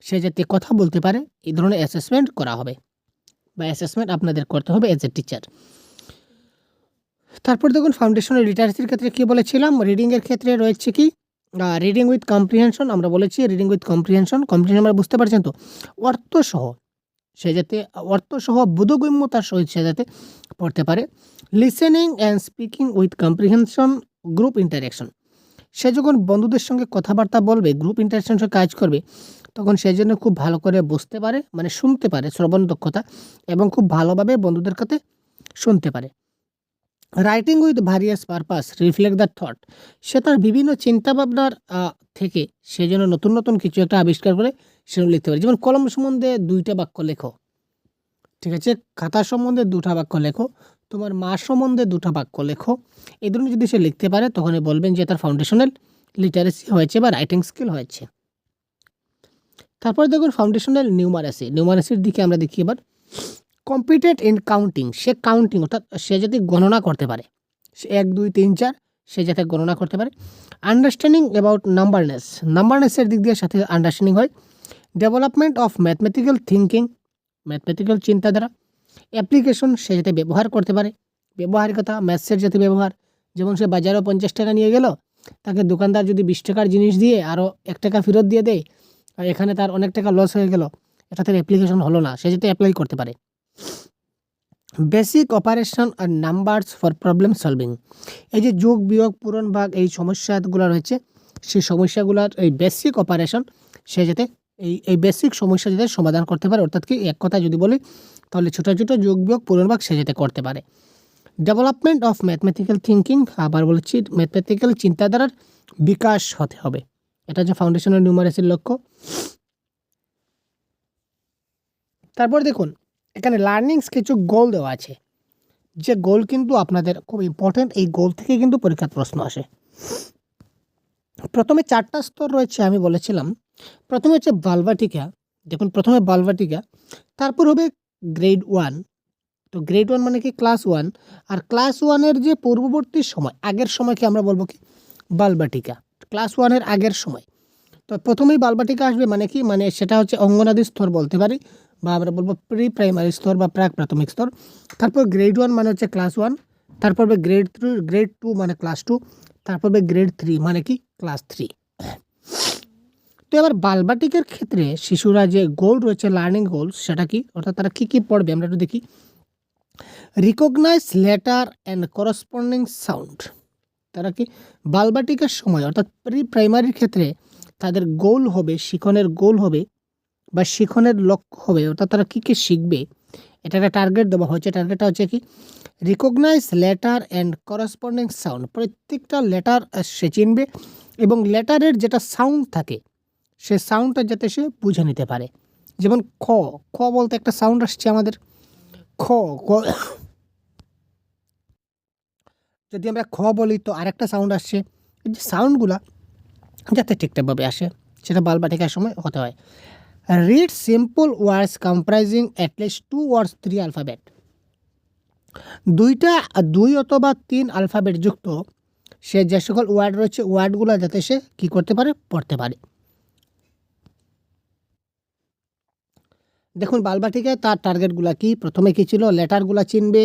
সে যাতে কথা বলতে পারে, এই ধরনের অ্যাসেসমেন্ট করা হবে বা অ্যাসেসমেন্ট আপনাদের করতে হবে অ্যাজ এ টিচার। তারপর দেখুন ফাউন্ডেশনাল লিটারেসির ক্ষেত্রে কী বলেছিলাম, রিডিংয়ের ক্ষেত্রে রয়েছে কি রিডিং উইথ কম্প্রিহেনশন, আমরা বলেছি রিডিং উইথ কম্প্রিহেনশন আমরা বুঝতে পারছেন তো, অর্থসহ সে যাতে অর্থসহ বোধগম্যতার সহিত সে যাতে পড়তে পারে। Listening and speaking with comprehension, group interaction, সে যখন বন্ধুদের সঙ্গে কথাবার্তা বলবে, গ্রুপ ইন্টারেকশন কাজ করবে, তখন সে যেন খুব ভালো করে বুঝতে পারে, মানে শুনতে পারে, শ্রবণ দক্ষতা, এবং খুব ভালোভাবে বন্ধুদের কাছে শুনতে পারে। Writing with various purpose reflect the thought, সে তার বিভিন্ন চিন্তাভাবনার থেকে সে যেন নতুন নতুন কিছু একটা আবিষ্কার করে সেগুলো লিখতে পারে। যেমন কলম সম্বন্ধে 2টা বাক্য লেখো, ঠিক আছে, খাতা সম্বন্ধে 2টা বাক্য লেখো, তোমার মা সম্বন্ধে 2টা বাক্য লেখো, এই ধরনের যদি সে লিখতে পারে তখনই বলবেন যে তার ফাউন্ডেশনাল লিটারেসি হয়েছে বা রাইটিং স্কিল হয়েছে। তারপর দেখুন ফাউন্ডেশনাল নিউমারেসির দিকে আমরা দেখি এবার। Competent in counting, say counting অর্থাৎ সে যাতে গণনা করতে পারে, সে 1 2 3 4 সে যাতে গণনা করতে পারে। আন্ডারস্ট্যান্ডিং অ্যাবাউট নাম্বারনেসের দিক দিয়ে সাথে আন্ডারস্ট্যান্ডিং হয়। Development of mathematical thinking, mathematical চিন্তাধারা। অ্যাপ্লিকেশন, সে যাতে ব্যবহার করতে পারে, ব্যবহারিকতা, ম্যাথসের যাতে ব্যবহার, যেমন সে বাজারেও 50 টাকা নিয়ে গেল, তাকে দোকানদার যদি 20 টাকার জিনিস দিয়ে আরও 1 টাকা ফেরত দিয়ে দেয়, আর এখানে তার অনেক টাকা লস হয়ে গেল, এটা তার অ্যাপ্লিকেশন হলো না, সে যাতে অ্যাপ্লাই করতে পারে। বেসিক অপারেশন আর নাম্বারস ফর প্রবলেম সলভিং, এই যে যোগ বিয়োগ পূরণ ভাগ এই সমস্যাগুলো রয়েছে, সেই সমস্যাগুলোর এই বেসিক অপারেশন সে যাতে এই বেসিক সমস্যা যাতে সমাধান করতে পারে, অর্থাৎ কি এক কথা যদি বলি তাহলে ছোটো ছোটো যোগ বিয়োগ পূরণ ভাগ সে যাতে করতে পারে। ডেভেলপমেন্ট অফ ম্যাথমেটিক্যাল থিঙ্কিং, আবার বলেছি ম্যাথমেটিক্যাল চিন্তাধারার বিকাশ হতে হবে, এটা হচ্ছে ফাউন্ডেশনাল নিউমারেসির লক্ষ্য। তারপর দেখুন এখানে লার্নিংস কিছু গোল দেওয়া আছে, যে গোল কিন্তু আপনাদের খুব ইম্পর্টেন্ট, এই গোল থেকে কিন্তু পরীক্ষার প্রশ্ন আসে। প্রথমে 4টা স্তর রয়েছে আমি বলেছিলাম। প্রথমে হচ্ছে বালভাটিকা, দেখুন প্রথমে বালভাটিকা, তারপর হবে গ্রেড 1, তো গ্রেড 1 মানে কি ক্লাস 1, আর ক্লাস 1-এর যে পূর্ববর্তী সময় আগের সময়কে আমরা বলবো কি বালভাটিকা, ক্লাস 1-এর আগের সময়। তো প্রথমেই বালভাটিকা আসবে মানে কি, মানে সেটা হচ্ছে অঙ্গনাদি স্তর বলতে পারি, বা আমরা বলবো প্রি প্রাইমারি স্তর বা প্রাক প্রাথমিক স্তর। তারপর গ্রেড 1 মানে হচ্ছে ক্লাস 1, তারপর হবে গ্রেড 2 মানে ক্লাস 2, তারপর হবে গ্রেড 3 মানে কি ক্লাস 3। তো এবার বালভাটিকার ক্ষেত্রে শিশুরা যে গোল রয়েছে লার্নিং গোলস, সেটা কি, অর্থাৎ তারা কী কী পড়বে আমরা একটু দেখি। Recognize letter and corresponding sound, তারা কি বালভাটিকার সময় অর্থাৎ প্রি প্রাইমারির ক্ষেত্রে তাদের গোল হবে, শিখনের গোল হবে বা শিখনের লক্ষ্য হবে, অর্থাৎ তারা কী কী শিখবে, এটা একটা টার্গেট দেওয়া হয়েছে। টার্গেটটা হচ্ছে কি recognize letter and corresponding sound, প্রত্যেকটা লেটার সে চিনবে এবং লেটারের যেটা সাউন্ড থাকে সে সাউন্ডটা যাতে সে বুঝে নিতে পারে। যেমন খ, খ বলতে একটা সাউন্ড আসছে আমাদের, খ, যদি আমরা খ বলি তো আরেকটা সাউন্ড আসছে, এই যে সাউন্ডগুলা যাতে ঠিকঠাকভাবে আসে সেটা বালভাটিকার সময় হতে হয়। Read simple words comprising at least 2 or 3 alphabet, 2 অথবা 3 অ্যালফাবেট যুক্ত সে যে সকল ওয়ার্ড রয়েছে ওয়ার্ডগুলো যাতে সে কী করতে পারে, পড়তে পারে। দেখুন বালবাটিকায় তার টার্গেটগুলো কি, প্রথমে কী ছিল, লেটারগুলো চিনবে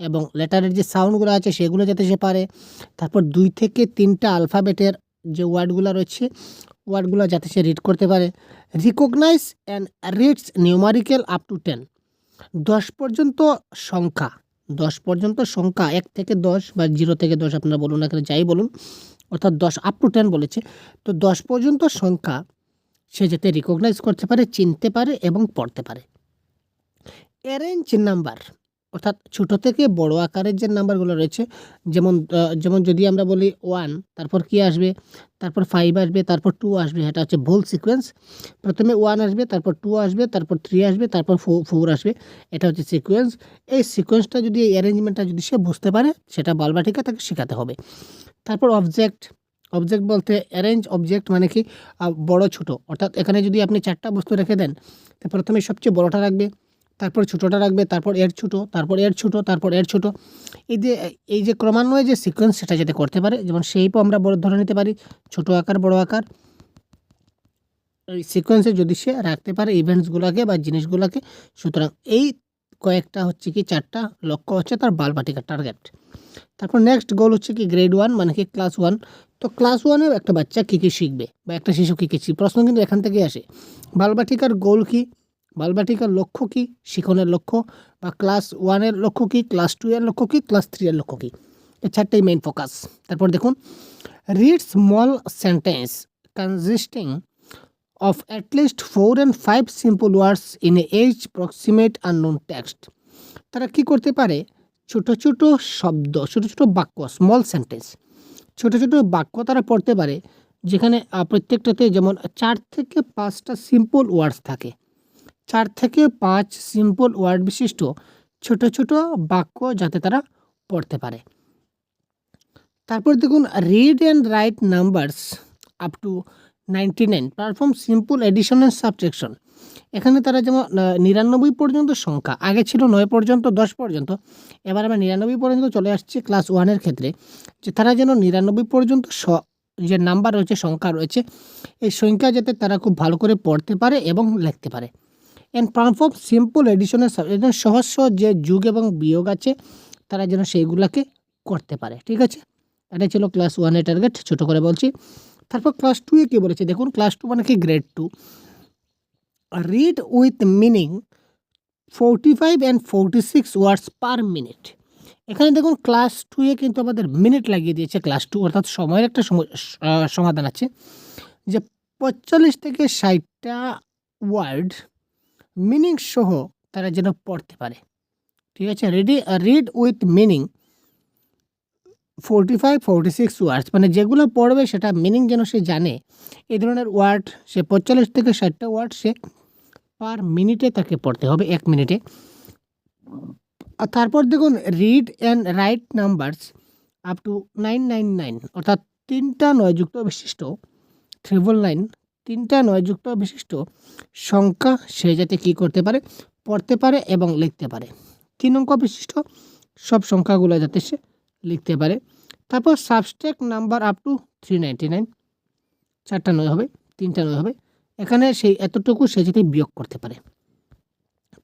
এবং লেটারের যে সাউন্ডগুলো আছে সেগুলো যাতে সে পারে। তারপর 2 থেকে 3টা আলফাবেটের যে ওয়ার্ডগুলো রয়েছে ওয়ার্ডগুলো যাতে সে রিড করতে পারে। Recognize and reads numerical up to 10, 10 পর্যন্ত সংখ্যা, 10 পর্যন্ত সংখ্যা 1 থেকে 10 বা 0 থেকে 10 আপনারা বলুন না কেন, যাই বলুন, অর্থাৎ 10 আপ টু 10 বলেছে। তো 10 পর্যন্ত সংখ্যা সে যাতে রিকগনাইজ করতে পারে, চিনতে পারে এবং পড়তে পারে। অ্যারেঞ্জ নাম্বার, অর্থাৎ ছোট থেকে বড় আকারের যে নাম্বারগুলো রয়েছে, যেমন যদি আমরা বলি 1, তারপর কি আসবে, তারপর 5 আসবে, তারপর 2 আসবে, এটা হচ্ছে ভুল সিকোয়েন্স। প্রথমে 1 আসবে, তারপর 2 আসবে, তারপর 3 আসবে, তারপর 4 আসবে, এটা হচ্ছে সিকোয়েন্স। এই সিকোয়েন্সটা যদি, এই অ্যারেঞ্জমেন্টটা যদি সে বুঝতে পারে, সেটা বালবাটিকা তাকে শেখাতে হবে। তারপর অবজেক্ট বলতে অ্যারেঞ্জ অবজেক্ট মানে কি, বড় ছোট, অর্থাৎ এখানে যদি আপনি 4টা বস্তু রেখে দেন, তো প্রথমে সবচেয়ে বড়টা রাখবে, তারপর ছোটোটা রাখবে, তারপর এর ছোটো, তারপর এর ছোটো, তারপর এর ছোটো, এই যে ক্রমান্বয়ে যে সিকোয়েন্স সেটা যাতে করতে পারে। যেমন শেপও আমরা বড় ধরে নিতে পারি, ছোটো আকার বড় আকার, এই সিকোয়েন্সে যদি সে রাখতে পারে ইভেন্টসগুলোকে বা জিনিসগুলোকে। সুতরাং এই কয়েকটা হচ্ছে কি 4টা লক্ষ্য হচ্ছে তার বালবাটিকার টার্গেট। তারপর নেক্সট গোল হচ্ছে কি গ্রেড 1 মানে কি ক্লাস 1। তো ক্লাস 1-এ একটা বাচ্চা কী কী শিখবে বা একটা শিশু কী কী শিখবে, প্রশ্ন কিন্তু এখান থেকেই আসে। বালবাটিকার গোল কী, বালবাটিকার লক্ষ্য কী, শিখনের লক্ষ্য, বা ক্লাস 1-এর লক্ষ্য কী, ক্লাস 2-এর লক্ষ্য কী, ক্লাস 3-এর লক্ষ্য কী, এই 4টাই মেইন ফোকাস। তারপর দেখুন, read small sentence consisting of at least 4 and 5 simple words in a age proximate unknown text। তারা কি করতে পারে, ছোট ছোট শব্দ, ছোট ছোট বাক্য, স্মল সেন্টেন্স, ছোট ছোট বাক্য তারা পড়তে পারে, যেখানে প্রত্যেকটাতে যেমন 4 থেকে 5টা সিম্পল ওয়ার্ডস থাকে, 4 থেকে 5 সিম্পল ওয়ার্ড বিশিষ্ট ছোট ছোট বাক্য যাতে তারা পড়তে পারে। তারপর দেখুন, read and right numbers up to 99, perform simple addition and subtraction. এখানে তারা যেমন 99 পর্যন্ত সংখ্যা, আগে ছিল 9 পর্যন্ত, 10 পর্যন্ত, এবার আমরা 99 পর্যন্ত চলে আসছি ক্লাস 1-এর ক্ষেত্রে, যে তারা যেন 99 পর্যন্ত যে নাম্বার রয়েছে, সংখ্যা রয়েছে, এই সংখ্যা যাতে তারা খুব ভালো করে পড়তে পারে এবং লিখতে পারে। অ্যান্ড পারফর্ম সিম্পল এডিশনের সহজ সহজ যে যোগ এবং বিয়োগ আছে তারা যেন সেইগুলোকে করতে পারে। ঠিক আছে, এটাই ছিল ক্লাস 1-এর টার্গেট, ছোটো করে বলছি। তারপর ক্লাস 2-এ কী বলেছে দেখুন, ক্লাস 2 মানে কি grade 2, read with meaning 45 and 46 words per minute. এখানে দেখুন ক্লাস 2-এ কিন্তু আমাদের মিনিট লাগিয়ে দিয়েছে ক্লাস 2, অর্থাৎ সময়ের একটা সমাধান আছে, যে 45 থেকে 60টা ওয়ার্ড মিনিং সহ তারা যেন পড়তে পারে। ঠিক আছে, রিড উইথ মিনিং 45-46 ওয়ার্ডস, মানে যেগুলো পড়বে সেটা মিনিং যেন সে জানে, এই ধরনের ওয়ার্ড সে 45 থেকে 60টা ওয়ার্ড সে পার মিনিটে তাকে পড়তে হবে, 1 মিনিটে। আর তারপর দেখুন, read and right numbers up to 999, অর্থাৎ 3টা 9 যুক্ত বিশিষ্ট 999, 3টা 9 যুক্ত বিশিষ্ট সংখ্যা সে যাতে কী করতে পারে, পড়তে পারে এবং লিখতে পারে। 3 অঙ্ক বিশিষ্ট সব সংখ্যাগুলো যাতে সে লিখতে পারে। তারপর সাবস্ট্রাক্ট নাম্বার আপ টু 399, 4টা 9 হবে, 3টা 9 হবে, এখানে সেই এতটুকু সে যাতে বিয়োগ করতে পারে।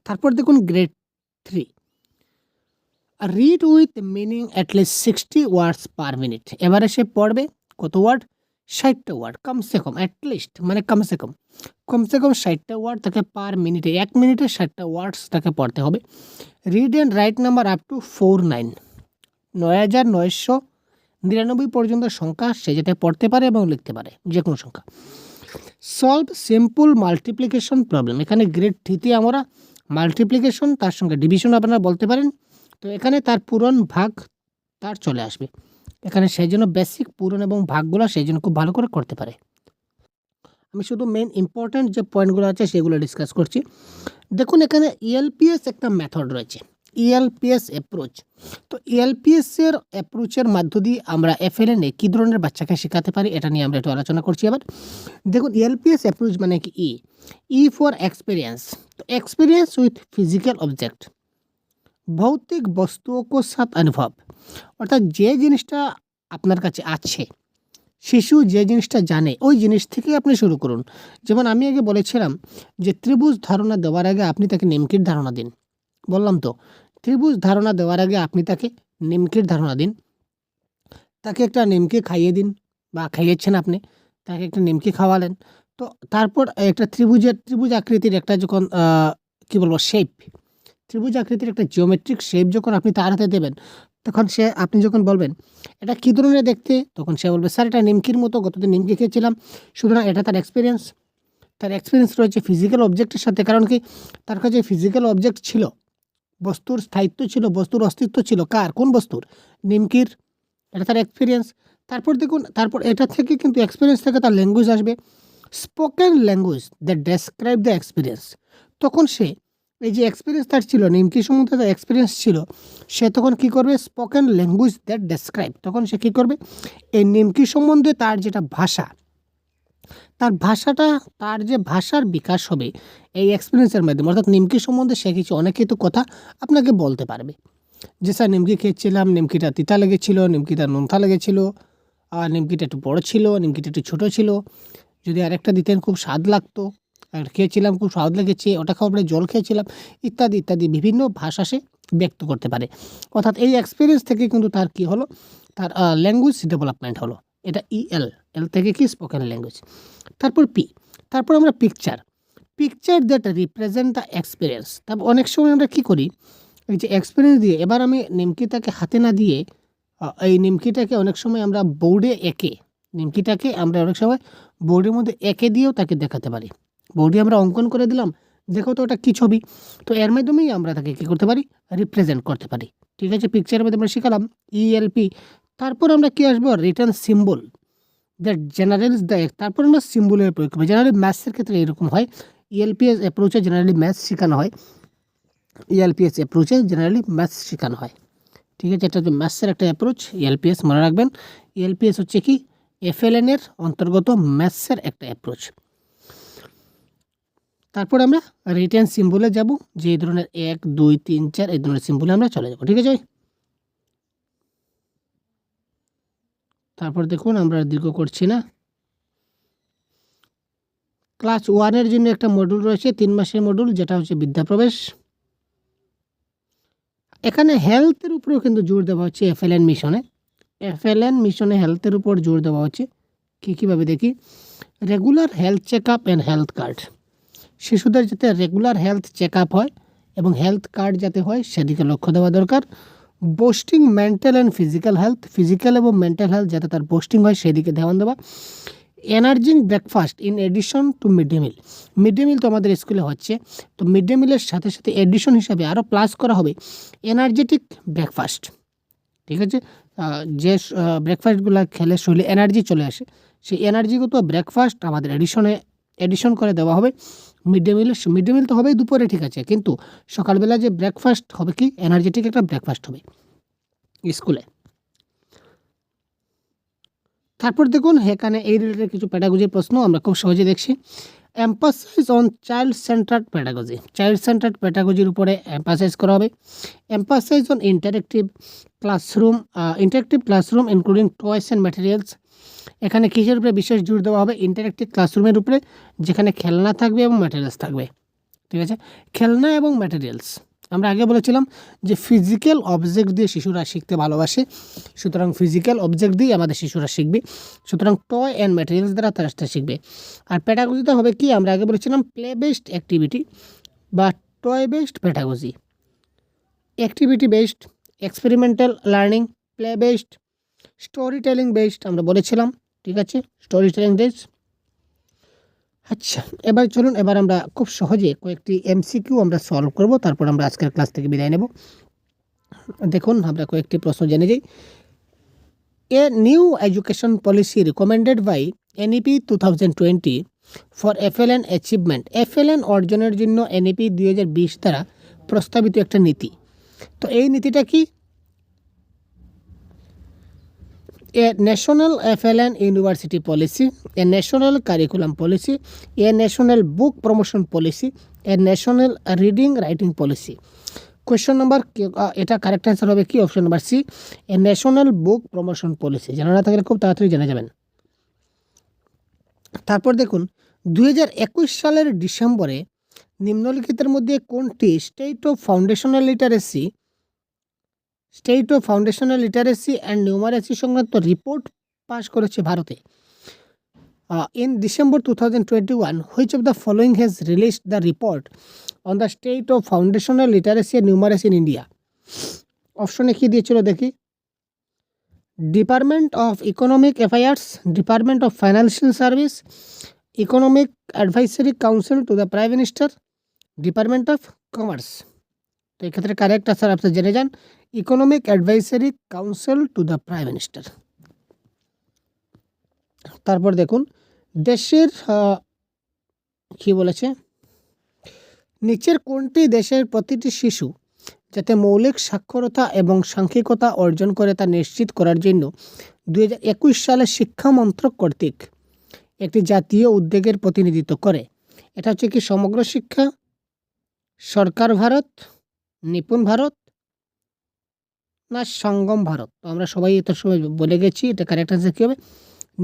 তারপর দেখুন grade 3, read with meaning at least 60 words per minute. এবারে সে পড়বে কত ওয়ার্ড, 60টা ওয়ার্ড, কমসে কম, অ্যাটলিস্ট মানে কমসে কম 60টা ওয়ার্ড তাকে পার মিনিটে, 1 মিনিটে 60টা ওয়ার্ডস তাকে পড়তে হবে। Read and right number up to 49, 9999 পর্যন্ত সংখ্যা সে যাতে পড়তে পারে এবং লিখতে পারে, যে কোনো সংখ্যা। সলভ সিম্পল মাল্টিপ্লিকেশন প্রবলেম, এখানে গ্রেড 3-তে আমরা মাল্টিপ্লিকেশন তার সঙ্গে ডিভিশন আপনারা বলতে পারেন, তো এখানে তার পূরণ ভাগ তার চলে আসবে, এখানে সেই জন্য বেসিক পূরণ এবং ভাগগুলো সেই জন্য খুব ভালো করে করতে পারে। আমি শুধু মেন ইম্পর্ট্যান্ট যে পয়েন্টগুলো আছে সেগুলো ডিসকাস করছি। দেখুন এখানে ইএলপিএস একটা মেথড রয়েছে, ইএলপিএস অ্যাপ্রোচ। তো ইএলপিএসের অ্যাপ্রোচের মধ্য দিয়ে আমরা এফএলএনে কী ধরনের বাচ্চাকে শেখাতে পারি এটা নিয়ে আমরা একটু আলোচনা করছি। এবার দেখুন ইএলপিএস অ্যাপ্রোচ মানে কি, ই ফর एक्सपीरियंस, तो एक्सपीरियंस विथ फिजिकल ऑब्जेक्ट, ভৌতিক বস্তুও সাথ অনুভব, অর্থাৎ যে জিনিসটা আপনার কাছে আছে, শিশু যে জিনিসটা জানে ওই জিনিস থেকে আপনি শুরু করুন। যেমন আমি আগে বলেছিলাম যে ত্রিভুজ ধারণা দেওয়ার আগে আপনি তাকে নিমকির ধারণা দিন। বললাম তো, ত্রিভুজ ধারণা দেওয়ার আগে আপনি তাকে নিমকির ধারণা দিন। তাকে একটা নিমকি খাইয়ে দিন বা খাইয়েছেন আপনি, তাকে একটা নিমকি খাওয়ালেন। তো তারপর একটা ত্রিভুজ আকৃতির একটা যখন কী বলবো শেপ, ত্রিভুজ আকৃতির একটা জিওমেট্রিক শেপ যখন আপনি তার হাতে দেবেন, তখন আপনি যখন বলবেন এটা কী ধরনের দেখতে, তখন সে বলবে স্যার এটা নিমকির মতো, গতদিন নিমকি খেয়েছিলাম। সুতরাং এটা তার এক্সপিরিয়েন্স রয়েছে ফিজিক্যাল অবজেক্টের সাথে। কারণ কি, তার কাছে ফিজিক্যাল অবজেক্ট ছিল, বস্তুর স্থায়িত্ব ছিল, বস্তুর অস্তিত্ব ছিল। কার? কোন বস্তুর? নিমকির। এটা তার এক্সপিরিয়েন্স। তারপর দেখুন, তারপর এটা থেকে কিন্তু এক্সপিরিয়েন্স থেকে তার ল্যাঙ্গুয়েজ আসবে, spoken language that describe the experience. তখন সে এই যে এক্সপিরিয়েন্স তার ছিল, নিমকি সম্বন্ধে তার এক্সপিরিয়েন্স ছিল, সে তখন কী করবে? Spoken language that describe. তখন সে কী করবে? এই নিমকি সম্বন্ধে তার যেটা ভাষা, তার যে ভাষার বিকাশ হবে এই এক্সপিরিয়েন্সের মাধ্যমে। অর্থাৎ নিমকি সম্বন্ধে সে কিছু অনেক কিছু কথা আপনাকে বলতে পারবে, যে স্যার নিমকি খেয়েছিলাম, নিমকিটা তিতা লেগেছিল, নিমকিটা নোনতা লেগেছিল, আর নিমকিটা একটু বড় ছিল, নিমকিটা একটু ছোটো ছিল, যদি আরেকটা দিতেন খুব স্বাদ লাগতো, আর খেয়েছিলাম খুব স্বাদ লেগেছে, ওটা খাওয়ার পরে জল খেয়েছিলাম, ইত্যাদি ইত্যাদি বিভিন্ন ভাষা সে ব্যক্ত করতে পারে। অর্থাৎ এই এক্সপিরিয়েন্স থেকে কিন্তু তার কী হলো? তার ল্যাঙ্গুয়েজ ডেভেলপমেন্ট হলো। এটা এল থেকে কি? Spoken language. তারপর তারপর আমরা picture that represent the experience. তারপর অনেক সময় আমরা কী করি, এই যে এক্সপিরিয়েন্স দিয়ে, এবার আমি নিমকিটাকে হাতে না দিয়ে এই নিমকিটাকে অনেক সময় আমরা নিমকিটাকে আমরা অনেক সময় বোর্ডের মধ্যে এঁকে দিয়েও তাকে দেখাতে পারি। বোর্ডে আমরা অঙ্কন করে দিলাম, দেখো তো ওটা কী ছবি। তো এর মাধ্যমেই আমরা তাকে কী করতে পারি? রিপ্রেজেন্ট করতে পারি। ঠিক আছে, পিকচারের মধ্যে আমরা শিখালাম ইএলপি। তারপর আমরা কী আসবো? Return symbol that generals the. তারপর আমরা সিম্বলের প্রয়োগ করবো। জেনারেলি ম্যাথসের ক্ষেত্রে এরকম হয়, ইএলপিএস অ্যাপ্রোচে জেনারেলি ম্যাথস শেখানো হয়, শেখানো হয়। ঠিক আছে, এটা হচ্ছে ম্যাথসের একটা অ্যাপ্রোচ। ইএলপিএস মনে রাখবেন, ইএলপিএস হচ্ছে কি? এফএলএন এর অন্তর্গত ম্যাথসের একটা অ্যাপ্রোচ। তারপর আমরা রিটার্ন সিম্বলে যাব, যে এই ধরনের 1 2 3 4 এই ধরনের সিম্বলে আমরা চলে যাব। ঠিক আছে ভাই? তারপর দেখুন, আমরা দীর্ঘ করছি না। ক্লাস 1 জন্য একটা মডিউল রয়েছে, 3 মাসের মডিউল, যেটা হচ্ছে বিদ্যাপ্রবেশ। এখানে হেলথের উপরেও কিন্তু জোর দেওয়া হচ্ছে এফএলএন মিশনে হেলথের উপর জোর দেওয়া হচ্ছে। কীভাবে দেখি? Regular health check up and health card. শিশুদের যাতে রেগুলার হেলথ চেক আপ হয় এবং হেলথ কার্ড যাতে হয় সেদিকে লক্ষ্য দেওয়া দরকার। Boosting mental and physical health, physical এবং মেন্টাল হেলথ যাতে তার বুস্টিং হয় সেদিকে ধ্যান দেওয়া। Energising breakfast in addition to mid day meal তো আমাদের স্কুলে হচ্ছে, তো মিড ডে মিলের সাথে সাথে এডিশন হিসাবে আরও প্লাস করা হবে এনার্জেটিক ব্রেকফাস্ট। ঠিক আছে, যে ব্রেকফাস্টগুলো খেলে শরীরে এনার্জি চলে আসে, সেই এনার্জিগত ব্রেকফাস্ট আমাদের এডিশন করে দেওয়া হবে মিড ডে মিল তো হবেই দুপুরে, ঠিক আছে, কিন্তু সকালবেলা যে ব্রেকফাস্ট হবে কি? এনার্জেটিক একটা ব্রেকফাস্ট হবে স্কুলে। তারপর দেখুন, এখানে এই রিলেটেড কিছু প্যাডাগজির প্রশ্ন আমরা খুব সহজে দেখছি। এম্পাসাইজ অন চাইল্ড সেন্টার্ড প্যাডাগজির উপরে এম্পাসাইজ করা হবে। Emphasize on interactive classroom including toys and materials. এখানে কিসের উপরে বিশেষ জোর দেওয়া হবে? ইন্টারেক্টিভ ক্লাসরুমের উপরে, যেখানে খেলনা থাকবে এবং ম্যাটেরিয়ালস থাকবে। ঠিক আছে, খেলনা এবং ম্যাটেরিয়ালস। আমরা আগে বলেছিলাম যে ফিজিক্যাল অবজেক্ট দিয়ে শিশুরা শিখতে ভালোবাসে, সুতরাং ফিজিক্যাল অবজেক্ট দিয়ে আমাদের শিশুরা শিখবে, সুতরাং টয় অ্যান্ড ম্যাটেরিয়ালস দ্বারা তারা শিখবে। আর প্যাডাগজিতে হবে কি? আমরা আগে বলেছিলাম প্লে বেসড অ্যাক্টিভিটি বা toy based pedagogy. Activity based, experimental learning, play based, story telling based আমরা বলেছিলাম। ঠিক আছে, স্টোরি টেলিং বেসড। আচ্ছা, এবার চলুন, এবার আমরা খুব সহজে কয়েকটি এমসিকিউ আমরা সলভ করব, তারপর আমরা আজকের ক্লাস থেকে বিদায় নেব। দেখুন, আমরা কয়েকটি প্রশ্ন জেনে যাই। A new education policy recommended by NEP 2020 for FLN achievement. FLN অর্জনের জন্য এনইপি 2020 দ্বারা প্রস্তাবিত একটা নীতি। তো এই নীতিটা কি? A national FLN university policy, a national curriculum policy, a national book promotion policy, a national reading writing policy. Question number, এটা কারেক্ট অ্যান্সার হবে কি? Option number C, a national book promotion policy. জানা না থাকলে খুব তাড়াতাড়ি জেনে যাবেন। তারপর দেখুন 2021 সালের ডিসেম্বরে নিম্নলিখিতের মধ্যে কোনটি state of foundational literacy and numeracy সংক্রান্ত রিপোর্ট পাশ করেছে ভারতে? In December 2021, which of the following has released the report on the state of foundational literacy and numeracy in India? অপশনে কি দিয়েছিল দেখি। Department of economic affairs, department of financial service, economic advisory council to the prime minister, department of commerce. তো এক্ষেত্রে correct answer আপনি জেনে যান, economic advisory council to the prime minister. তারপর দেখুন দেশের কি বলেছে, নিচের কোনটি দেশের প্রতিটি শিশু যাতে মৌলিক সাক্ষরতা এবং সাংখ্যিকতা অর্জন করে তা নিশ্চিত করার জন্য 2021 সালে শিক্ষা মন্ত্রক কর্তৃক একটি জাতীয় উদ্যোগের প্রতিনিধিত্ব করে? এটা হচ্ছে কি সমগ্র শিক্ষা, সরকার ভারত, নিপুণ ভারত না সঙ্গম ভারত? তো আমরা সবাই এত সময় বলে গেছি, এটা কারেক্ট আনসার কী হবে?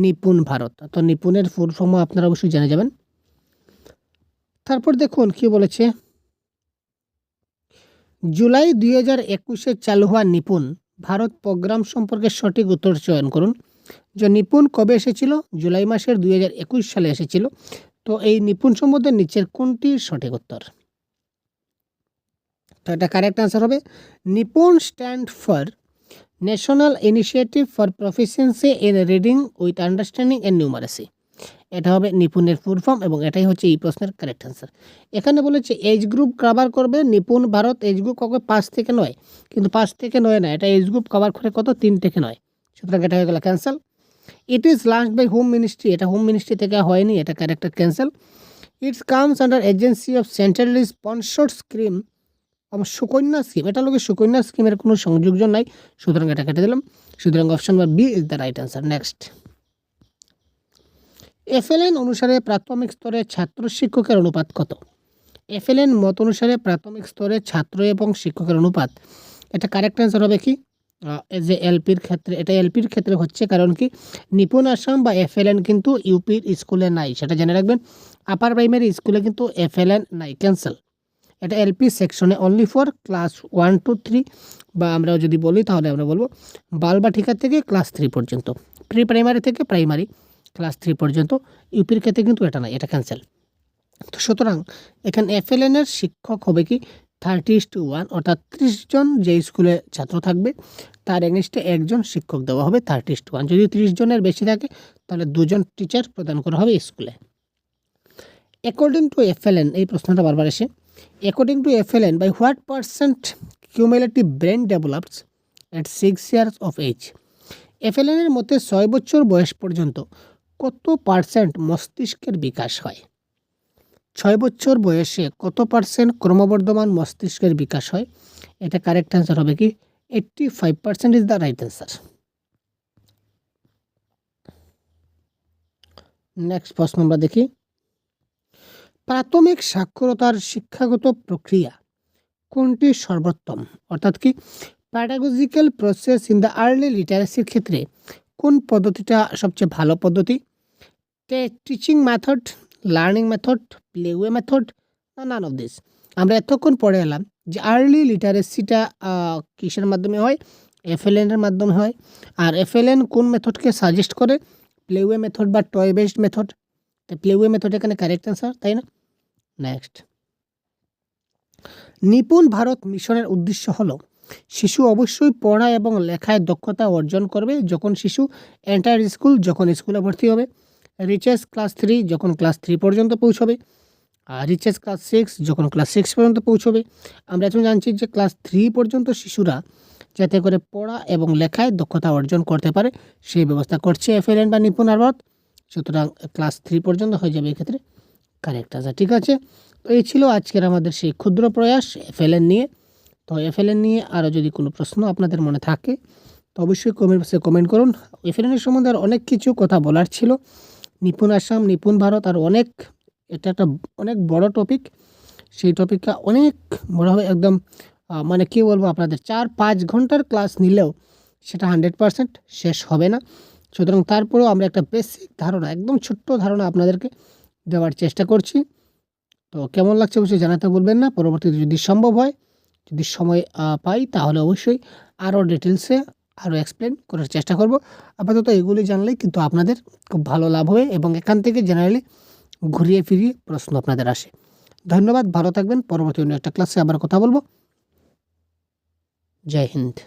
নিপুণ ভারত। তো নিপুণের ফুল ফর্ম আপনারা অবশ্যই জেনে যাবেন। তারপর দেখুন কি বলেছে, জুলাই 2021 চালু হওয়া নিপুণ ভারত প্রোগ্রাম সম্পর্কে সঠিক উত্তর চয়ন করুন। যে নিপুণ কবে এসেছিল? জুলাই মাসের 2021 সালে এসেছিল। তো এই নিপুণ সম্বন্ধে নিচের কোনটি সঠিক উত্তর? তো এটা কারেক্ট আনসার হবে NIPUN stand for national initiative for proficiency in reading with understanding and numeracy. এটা হবে নিপুণের ফুল ফর্ম এবং এটাই হচ্ছে এই প্রশ্নের কারেক্ট আনসার। এখানে বলেছে এজ গ্রুপ কভার করবে নিপুণ ভারত, এজ গ্রুপ কবে 5 থেকে 9, কিন্তু 5 থেকে 9 না, এটা এজ গ্রুপ কভার করে কত 3 থেকে 9, সুতরাং এটা হয়ে গেল cancel. It is launched by home ministry, এটা হোম মিনিস্ট্রি থেকে হয়নি, এটা correct cancel. It's comes under agency of centrally sponsored scheme Sukanya scheme, এটা লোকের সুকন্যা স্কিমের কোনো সংযোজন নাই, সুতরাং এটা কেটে দিলাম। সুতরাং option number B is the right answer. Next, FLN অনুসারে প্রাথমিক স্তরে ছাত্র শিক্ষকের অনুপাত কত? এফএলএন মত অনুসারে প্রাথমিক স্তরে ছাত্র এবং শিক্ষকের অনুপাত, এটা কারেক্ট অ্যান্সার হবে কি? যে এলপির ক্ষেত্রে, এটা এলপির ক্ষেত্রে হচ্ছে, কারণ কি নিপুণ আসাম বা এফএলএন কিন্তু ইউপির স্কুলে নাই, সেটা জেনে রাখবেন। আপার প্রাইমারি স্কুলে কিন্তু এফএলএন নাই, ক্যান্সেল। এটা এলপি সেকশনে অনলি ফর ক্লাস 1 to 3, বা আমরা যদি বলি তাহলে আমরা বলবো বালবা ঠিকা থেকে ক্লাস 3 পর্যন্ত, প্রি প্রাইমারি থেকে প্রাইমারি ক্লাস 3 পর্যন্ত। ইউপির ক্ষেত্রে কিন্তু এটা নাই, এটা ক্যান্সেল। তো সুতরাং এখানে এফএলএনের শিক্ষক হবে কি 30:1, অর্থাৎ 30 জন যে স্কুলে ছাত্র থাকবে তার এগেনস্টে একজন শিক্ষক দেওয়া হবে 30:1। যদি 30 জনের বেশি থাকে তাহলে 2 জন টিচার প্রদান করা হবে স্কুলে। অ্যাকর্ডিং টু এফএলএন, এই প্রশ্নটা বারবার এসে, according to FLN by what percent cumulative brain develops at 6 years of age? এফএলএনের মতে 6 বছর বয়স পর্যন্ত কত পার্সেন্ট মস্তিষ্কের বিকাশ হয়? 6 বছর বয়সে কত পার্সেন্ট ক্রমবর্ধমান মস্তিষ্কের বিকাশ হয়? এটা কারেক্ট অ্যান্সার হবে কি 85% is the right answer. Next প্রশ্ন আমরা দেখি, প্রাথমিক সাক্ষরতার শিক্ষাগত প্রক্রিয়া কোনটি সর্বোত্তম? অর্থাৎ কি pedagogical process in the early লিটারেসির ক্ষেত্রে কোন পদ্ধতিটা সবচেয়ে ভালো পদ্ধতি? Teaching method, learning method, play way method, none of this. আমরা এতক্ষণ পড়ে এলাম যে আর্লি লিটারেসিটা কিসের মাধ্যমে হয়? এফএলএনের মাধ্যমে হয়। আর এফএলএন কোন মেথডকে সাজেস্ট করে? প্লেওয়ে মেথড বা টয় বেসড মেথড। তো প্লেওয়ে মেথড এখানে কারেক্ট অ্যান্সার, তাই না? নেক্সট, নিপুণ ভারত মিশনের উদ্দেশ্য হলো শিশু অবশ্যই পড়া এবং লেখায় দক্ষতা অর্জন করবে যখন শিশু এন্টার স্কুল, যখন স্কুলে ভর্তি হবে, রিচেস ক্লাস 3 যখন ক্লাস 3 পর্যন্ত পৌঁছবে, আর রিচেস ক্লাস 6 যখন ক্লাস 6 পর্যন্ত পৌঁছবে। আমরা এখন জানছি যে ক্লাস 3 পর্যন্ত শিশুরা যাতে করে পড়া এবং লেখায় দক্ষতা অর্জন করতে পারে সেই ব্যবস্থা করছে এফএলএন বা নিপুণ ভারত। সুতরাং ক্লাস 3 পর্যন্ত হয়ে যাবে এক্ষেত্রে কারেক্ট আনসার। ঠিক আছে, তো এই ছিল আজকের আমাদের সেই ক্ষুদ্র প্রয়াস এফএলএন নিয়ে। তো এফএলএন নিয়ে আরও যদি কোনো প্রশ্ন আপনাদের মনে থাকে তো অবশ্যই কমেন্ট বক্সে কমেন্ট করুন। এফএলএনের সম্বন্ধে আর অনেক কিছু কথা বলার ছিল, নিপুণ আসাম, নিপুণ ভারত, আর অনেক, এটা একটা অনেক বড় টপিক, সেই টপিকটা অনেক বড় হবে, একদম মানে কী বলবো আপনাদের 4-5 ঘন্টার ক্লাস নিলেও সেটা 100% শেষ হবে না। সুতরাং তারপরেও আমরা একটা বেসিক ধারণা, একদম ছোট্ট ধারণা আপনাদেরকে দেওয়ার চেষ্টা করছি। তো কেমন লাগছে অবশ্যই জানাতে ভুলবেন না। পরবর্তীতে যদি সম্ভব হয়, যদি সময় পাই, তাহলে অবশ্যই আরও ডিটেলসে আরও এক্সপ্লেন করার চেষ্টা করব। আপাতত এগুলি জানলেই কিন্তু আপনাদের খুব ভালো লাভ হবে এবং এখান থেকে জেনারেলি ঘুরিয়ে ফিরিয়ে প্রশ্ন আপনাদের আসে। ধন্যবাদ, ভালো থাকবেন। পরবর্তী অন্য একটা ক্লাসে আবার কথা বলব। জয় হিন্দ।